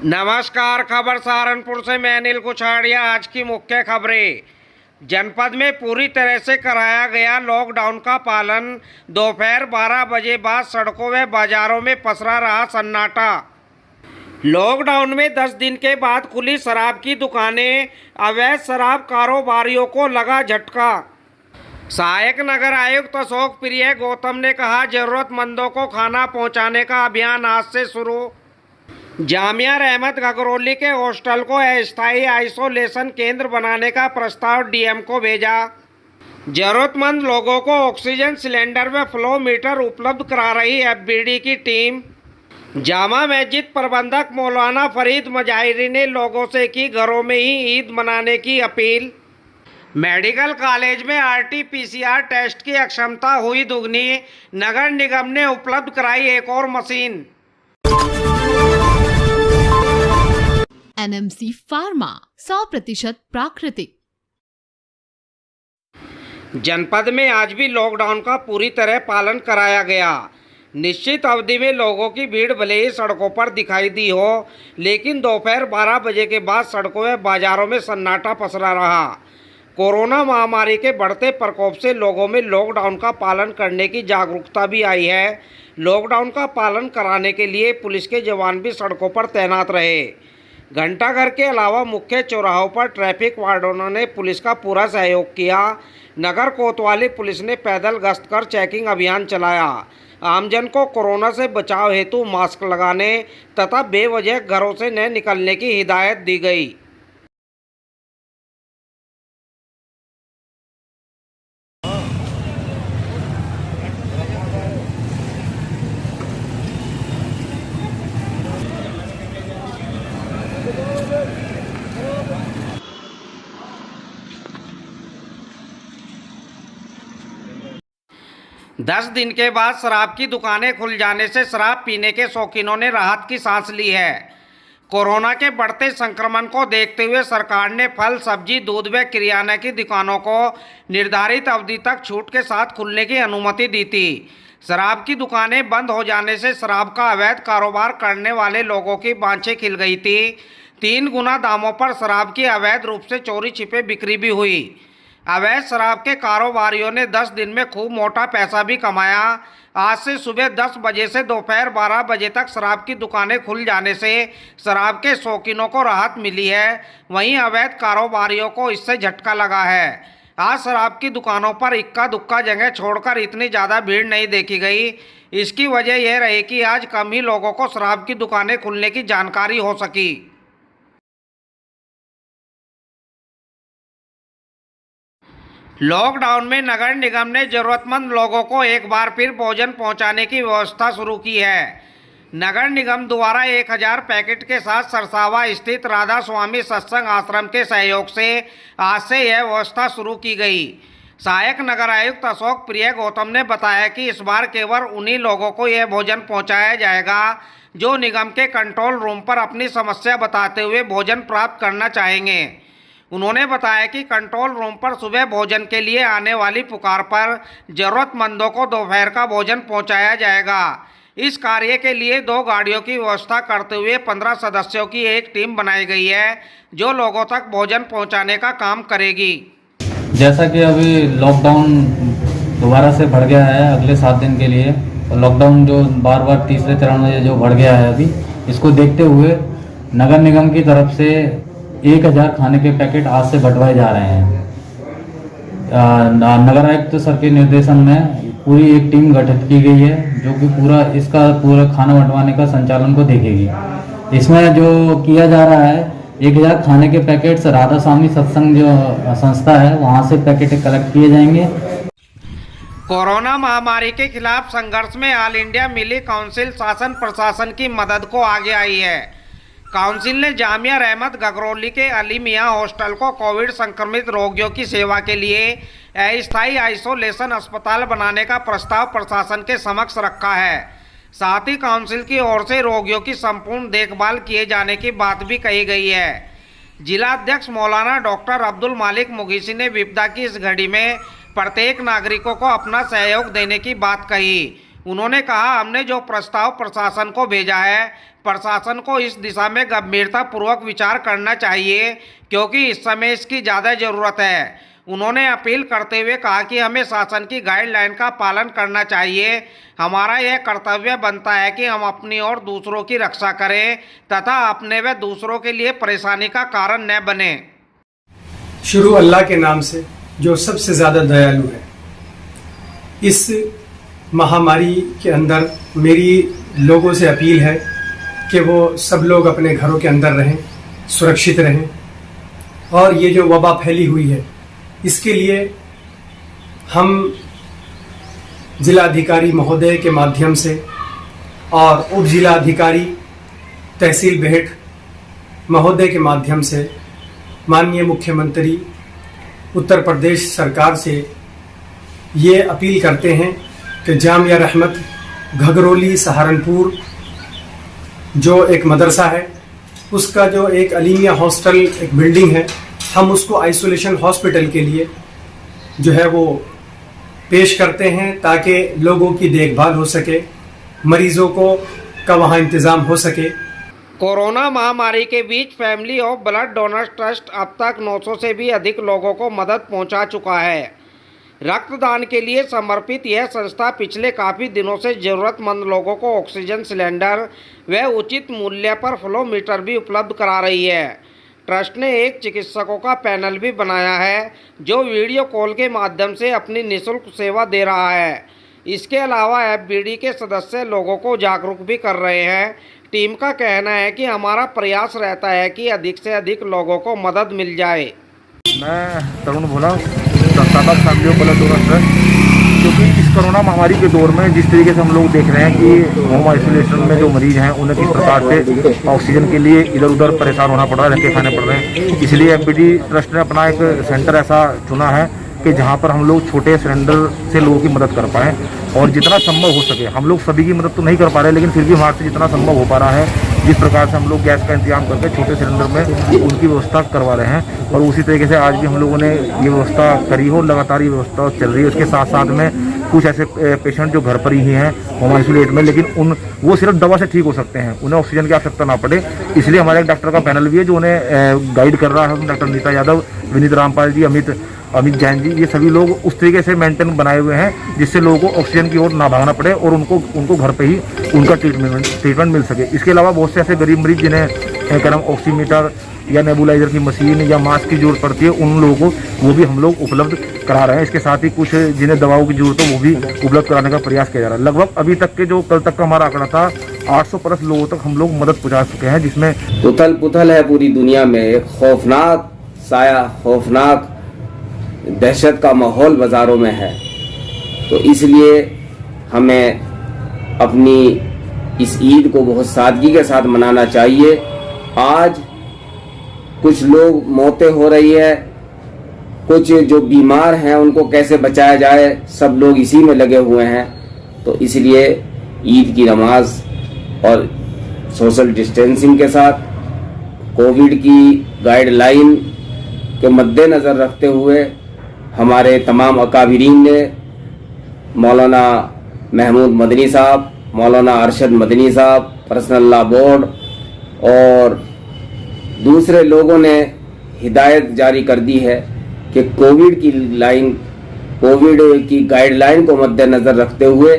नमस्कार। खबर सहारनपुर से मैं अनिल कुछाड़िया। आज की मुख्य खबरें। जनपद में पूरी तरह से कराया गया लॉकडाउन का पालन। दोपहर 12 बजे बाद सड़कों व बाजारों में पसरा रहा सन्नाटा। लॉकडाउन में 10 दिन के बाद खुली शराब की दुकानें, अवैध शराब कारोबारियों को लगा झटका। सहायक नगर आयुक्त अशोक प्रिय गौतम ने कहा, जरूरतमंदों को खाना पहुंचाने का अभियान आज से शुरू। जामिया रहमत गगरौली के हॉस्टल को अस्थायी आइसोलेशन केंद्र बनाने का प्रस्ताव डीएम को भेजा। जरूरतमंद लोगों को ऑक्सीजन सिलेंडर व फ्लो मीटर उपलब्ध करा रही एफबीडी की टीम। जामा मस्जिद प्रबंधक मौलाना फरीद मजाहिरी ने लोगों से की घरों में ही ईद मनाने की अपील। मेडिकल कॉलेज में आरटीपीसीआर टेस्ट की अक्षमता हुई दुगनी। नगर निगम ने उपलब्ध कराई एक और मशीन। एनएमसी फार्मा 100% प्राकृतिक। जनपद में आज भी लॉकडाउन का पूरी तरह पालन कराया गया। निश्चित अवधि में लोगों की भीड़ भले ही सड़कों पर दिखाई दी हो, लेकिन दोपहर 12 बजे के बाद सड़कों व बाजारों में सन्नाटा पसरा रहा। कोरोना महामारी के बढ़ते प्रकोप से लोगों में लॉकडाउन का पालन करने की जागरूकता भी आई है। लॉकडाउन का पालन कराने के लिए पुलिस के जवान भी सड़कों पर तैनात रहे। घंटाघर के अलावा मुख्य चौराहों पर ट्रैफिक वार्डनों ने पुलिस का पूरा सहयोग किया। नगर कोतवाली पुलिस ने पैदल गश्त कर चेकिंग अभियान चलाया। आमजन को कोरोना से बचाव हेतु मास्क लगाने तथा बेवजह घरों से न निकलने की हिदायत दी गई। दस दिन के बाद शराब की दुकानें खुल जाने से शराब पीने के शौकीनों ने राहत की सांस ली है। कोरोना के बढ़ते संक्रमण को देखते हुए सरकार ने फल, सब्जी, दूध व किराना की दुकानों को निर्धारित अवधि तक छूट के साथ खुलने की अनुमति दी थी। शराब की दुकानें बंद हो जाने से शराब का अवैध कारोबार करने वाले लोगों की बाँछें खिल गई थी। 3 गुना दामों पर शराब की अवैध रूप से चोरी छिपे बिक्री भी हुई। अवैध शराब के कारोबारियों ने 10 दिन में खूब मोटा पैसा भी कमाया। आज से सुबह 10 बजे से दोपहर 12 बजे तक शराब की दुकानें खुल जाने से शराब के शौकीनों को राहत मिली है। वहीं अवैध कारोबारियों को इससे झटका लगा है। आज शराब की दुकानों पर इक्का दुक्का जगह छोड़कर इतनी ज़्यादा भीड़ नहीं देखी गई। इसकी वजह यह रही कि आज कम ही लोगों को शराब की दुकानें खुलने की जानकारी हो सकी। लॉकडाउन में नगर निगम ने जरूरतमंद लोगों को एक बार फिर भोजन पहुंचाने की व्यवस्था शुरू की है। नगर निगम द्वारा 1000 पैकेट के साथ सरसावा स्थित राधा स्वामी सत्संग आश्रम के सहयोग से आज से यह व्यवस्था शुरू की गई। सहायक नगर आयुक्त अशोक प्रिय गौतम ने बताया कि इस बार केवल उन्हीं लोगों को यह भोजन पहुंचाया जाएगा जो निगम के कंट्रोल रूम पर अपनी समस्या बताते हुए भोजन प्राप्त करना चाहेंगे। उन्होंने बताया कि कंट्रोल रूम पर सुबह भोजन के लिए आने वाली पुकार पर जरूरतमंदों को दोपहर का भोजन पहुंचाया जाएगा। इस कार्य के लिए 2 गाड़ियों की व्यवस्था करते हुए 15 सदस्यों की एक टीम बनाई गई है जो लोगों तक भोजन पहुंचाने का काम करेगी। जैसा कि अभी लॉकडाउन दोबारा से बढ़ गया है अगले 7 दिन के लिए, लॉकडाउन जो बार बार तीसरे चरण में जो बढ़ गया है, अभी इसको देखते हुए नगर निगम की तरफ से 1000 खाने के पैकेट आज से बंटवाए जा रहे हैं। नगर आयुक्त सर के निर्देशन में पूरी एक टीम गठित की गई है जो कि पूरा खाना बंटवाने का संचालन को देखेगी। इसमें जो किया जा रहा है, 1000 खाने के पैकेट्स राधा स्वामी सत्संग जो संस्था है वहां से पैकेट कलेक्ट किए जाएंगे। कोरोना महामारी के खिलाफ संघर्ष में ऑल इंडिया मिली काउंसिल शासन प्रशासन की मदद को आगे आई है। काउंसिल ने जामिया रहमत गगरौली के अली मियां हॉस्टल को कोविड संक्रमित रोगियों की सेवा के लिए अस्थायी आइसोलेशन अस्पताल बनाने का प्रस्ताव प्रशासन के समक्ष रखा है। साथ ही काउंसिल की ओर से रोगियों की संपूर्ण देखभाल किए जाने की बात भी कही गई है। जिला अध्यक्ष मौलाना डॉक्टर अब्दुल मालिक मुगीसी ने विपदा की इस घड़ी में प्रत्येक नागरिकों को अपना सहयोग देने की बात कही। उन्होंने कहा, हमने जो प्रस्ताव प्रशासन को भेजा है, प्रशासन को इस दिशा में गंभीरतापूर्वक विचार करना चाहिए, क्योंकि इस समय इसकी ज़्यादा ज़रूरत है। उन्होंने अपील करते हुए कहा कि हमें शासन की गाइडलाइन का पालन करना चाहिए। हमारा यह कर्तव्य बनता है कि हम अपनी और दूसरों की रक्षा करें तथा अपने व दूसरों के लिए परेशानी का कारण न बने। शुरू अल्लाह के नाम से जो सबसे ज़्यादा दयालु है। इस महामारी के अंदर मेरी लोगों से अपील है कि वो सब लोग अपने घरों के अंदर रहें, सुरक्षित रहें, और ये जो वबा फैली हुई है इसके लिए हम जिलाधिकारी महोदय के माध्यम से और उप जिलाधिकारी तहसील बेहट महोदय के माध्यम से माननीय मुख्यमंत्री उत्तर प्रदेश सरकार से ये अपील करते हैं कि जामिया रहमत घगरोली सहारनपुर जो एक मदरसा है, उसका जो एक अलीमिया हॉस्टल एक बिल्डिंग है, हम उसको आइसोलेशन हॉस्पिटल के लिए जो है वो पेश करते हैं ताकि लोगों की देखभाल हो सके, मरीजों का वहाँ इंतज़ाम हो सके। कोरोना महामारी के बीच family of blood donors trust अब तक 900 से भी अधिक लोगों को मदद पहुंचा चुका है। रक्तदान के लिए समर्पित यह संस्था पिछले काफ़ी दिनों से ज़रूरतमंद लोगों को ऑक्सीजन सिलेंडर व उचित मूल्य पर फ्लो मीटर भी उपलब्ध करा रही है। ट्रस्ट ने एक चिकित्सकों का पैनल भी बनाया है जो वीडियो कॉल के माध्यम से अपनी निःशुल्क सेवा दे रहा है। इसके अलावा एफबीडी के सदस्य लोगों को जागरूक भी कर रहे हैं। टीम का कहना है कि हमारा प्रयास रहता है कि अधिक से अधिक लोगों को मदद मिल जाए। मैं तरुण भोला, संस्थापक family of blood donors trust. क्योंकि इस कोरोना महामारी के दौर में जिस तरीके से हम लोग देख रहे हैं कि होम आइसोलेशन में जो मरीज हैं उन्हें किस प्रकार से ऑक्सीजन के लिए इधर उधर परेशान होना पड़ रहा है, धक्के खाने पड़ रहे हैं, इसलिए एफबीडी ट्रस्ट ने अपना एक सेंटर ऐसा चुना है कि जहाँ पर हम लोग छोटे सिलेंडर से लोगों की मदद कर पाएँ और जितना संभव हो सके। हम लोग सभी की मदद तो नहीं कर पा रहे, लेकिन फिर भी हमारे से जितना संभव हो पा रहा है, जिस प्रकार से हम लोग गैस का इंतजाम करके छोटे सिलेंडर में उनकी व्यवस्था करवा रहे हैं, और उसी तरीके से आज भी हम लोगों ने ये व्यवस्था करी हो, लगातार ये व्यवस्था चल रही है। उसके साथ साथ में कुछ ऐसे पेशेंट जो घर पर ही हैं होम आइसोलेट में, लेकिन वो सिर्फ दवा से ठीक हो सकते हैं, उन्हें ऑक्सीजन की आवश्यकता ना पड़े, इसलिए हमारे एक डॉक्टर का पैनल भी है जो उन्हें गाइड कर रहा है। डॉक्टर नीता यादव, विनीत रामपाल जी, अमित जैन जी, ये सभी लोग उस तरीके से मेंटेन बनाए हुए हैं जिससे लोगों को ऑक्सीजन की ओर ना भागना पड़े और उनको घर पे ही उनका ट्रीटमेंट मिल सके। इसके अलावा बहुत से ऐसे गरीब मरीज जिन्हें करम ऑक्सीमीटर या नेबुलाइजर की मशीन या मास्क की जरूरत पड़ती है, उन लोगों को वो भी हम लोग उपलब्ध करा रहे हैं। इसके साथ ही कुछ जिन्हें दवाओं की जरूरत हो वो भी उपलब्ध कराने का प्रयास किया जा रहा है। लगभग अभी तक के जो कल तक का हमारा आंकड़ा था 800 प्लस लोगों तक हम लोग मदद पहुंचा चुके हैं, जिसमें उथल पुथल है पूरी दुनिया में। एक खौफनाक साया, खौफनाक दहशत का माहौल बाज़ारों में है। तो इसलिए हमें अपनी इस ईद को बहुत सादगी के साथ मनाना चाहिए। आज कुछ लोग मौतें हो रही है, कुछ जो बीमार हैं उनको कैसे बचाया जाए, सब लोग इसी में लगे हुए हैं। तो इसलिए ईद की नमाज और सोशल डिस्टेंसिंग के साथ कोविड की गाइडलाइन के मद्देनज़र रखते हुए हमारे तमाम अकाबिरीन ने, मौलाना महमूद मदनी साहब, मौलाना अरशद मदनी साहब, पर्सनल लॉ बोर्ड और दूसरे लोगों ने हिदायत जारी कर दी है कि कोविड की गाइडलाइन को मद्देनज़र रखते हुए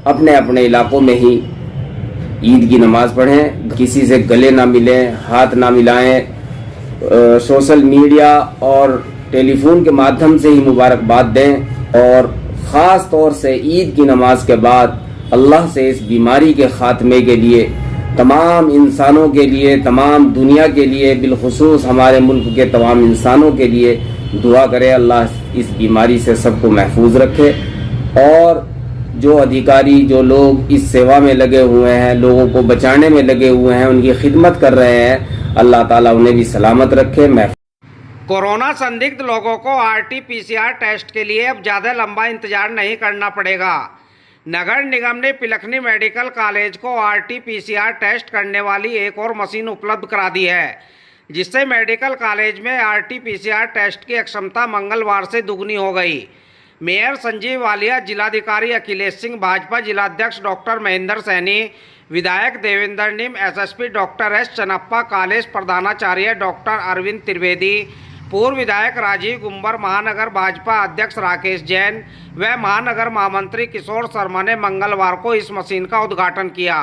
अपने अपने इलाकों में ही ईद की नमाज़ पढ़ें, किसी से गले ना मिलें, हाथ ना मिलाएं, सोशल मीडिया और टेलीफोन के माध्यम से ही मुबारकबाद दें, और ख़ास तौर से ईद की नमाज के बाद अल्लाह से इस बीमारी के ख़ात्मे के लिए, तमाम इंसानों के लिए, तमाम दुनिया के लिए, बिलखुसूस हमारे मुल्क के तमाम इंसानों के लिए दुआ करें अल्लाह इस बीमारी से सबको महफूज रखे। और जो अधिकारी, जो लोग इस सेवा में लगे हुए हैं, लोगों को बचाने में लगे हुए हैं, उनकी खिदमत कर रहे हैं, अल्लाह ताला उन्हें भी सलामत रखे। कोरोना संदिग्ध लोगों को RT-PCR टेस्ट के लिए अब ज़्यादा लंबा इंतजार नहीं करना पड़ेगा। नगर निगम ने पिलखनी मेडिकल कॉलेज को RT-PCR टेस्ट करने वाली एक और मशीन उपलब्ध करा दी है, जिससे मेडिकल कॉलेज में RT-PCR टेस्ट की क्षमता मंगलवार से दुगनी हो गई। मेयर संजीव वालिया, जिलाधिकारी अखिलेश सिंह, भाजपा जिलाध्यक्ष डॉक्टर महेंद्र सैनी, विधायक देवेंद्र निम, SSP doctor S Channappa, college प्रधानाचार्य डॉक्टर अरविंद त्रिवेदी, पूर्व विधायक राजीव गुंबर, महानगर भाजपा अध्यक्ष राकेश जैन व महानगर महामंत्री किशोर शर्मा ने मंगलवार को इस मशीन का उद्घाटन किया।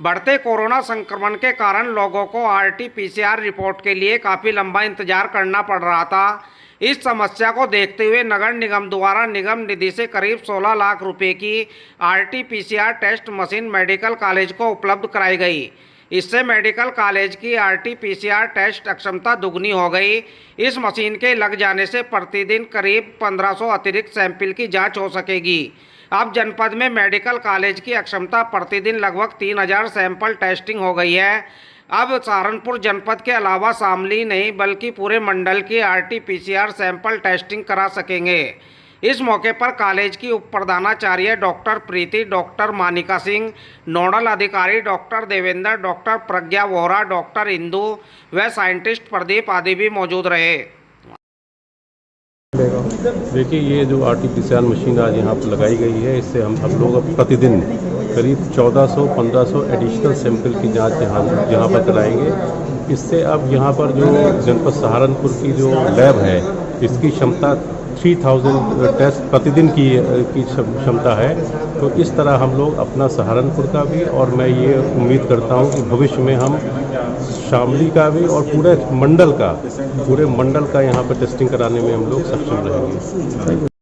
बढ़ते कोरोना संक्रमण के कारण लोगों को RT-PCR रिपोर्ट के लिए काफ़ी लंबा इंतजार करना पड़ रहा था। इस समस्या को देखते हुए नगर निगम द्वारा निगम निधि से करीब 16 लाख रुपए की RT-PCR test machine medical college को उपलब्ध कराई गई। इससे मेडिकल कॉलेज की RT-PCR टेस्ट क्षमता दुगनी हो गई। इस मशीन के लग जाने से प्रतिदिन करीब 1500 अतिरिक्त सैंपल की जांच हो सकेगी। अब जनपद में मेडिकल कॉलेज की क्षमता प्रतिदिन लगभग 3000 सैंपल टेस्टिंग हो गई है। अब सहारनपुर जनपद के अलावा शामली नहीं बल्कि पूरे मंडल की RT-PCR सैंपल टेस्टिंग करा सकेंगे। इस मौके पर कॉलेज की उप प्रधानाचार्य डॉक्टर प्रीति, डॉक्टर मानिका सिंह, नोडल अधिकारी डॉक्टर देवेंद्र, डॉक्टर प्रज्ञा वोहरा, डॉक्टर इंदु व साइंटिस्ट प्रदीप आदि भी मौजूद रहे। देखिए, ये जो RT-PCR मशीन आज यहाँ पर लगाई गई है, इससे हम लोग अब प्रतिदिन करीब 1400-1500 एडिशनल सैंपल की जांच यहाँ पर कराएंगे। इससे अब यहाँ पर जो जनपद सहारनपुर की जो लैब है, इसकी क्षमता 3000 टेस्ट प्रतिदिन की क्षमता है। तो इस तरह हम लोग अपना सहारनपुर का भी, और मैं ये उम्मीद करता हूँ कि भविष्य में हम शामली का भी और पूरे मंडल का यहाँ पर टेस्टिंग कराने में हम लोग सक्षम रहेंगे।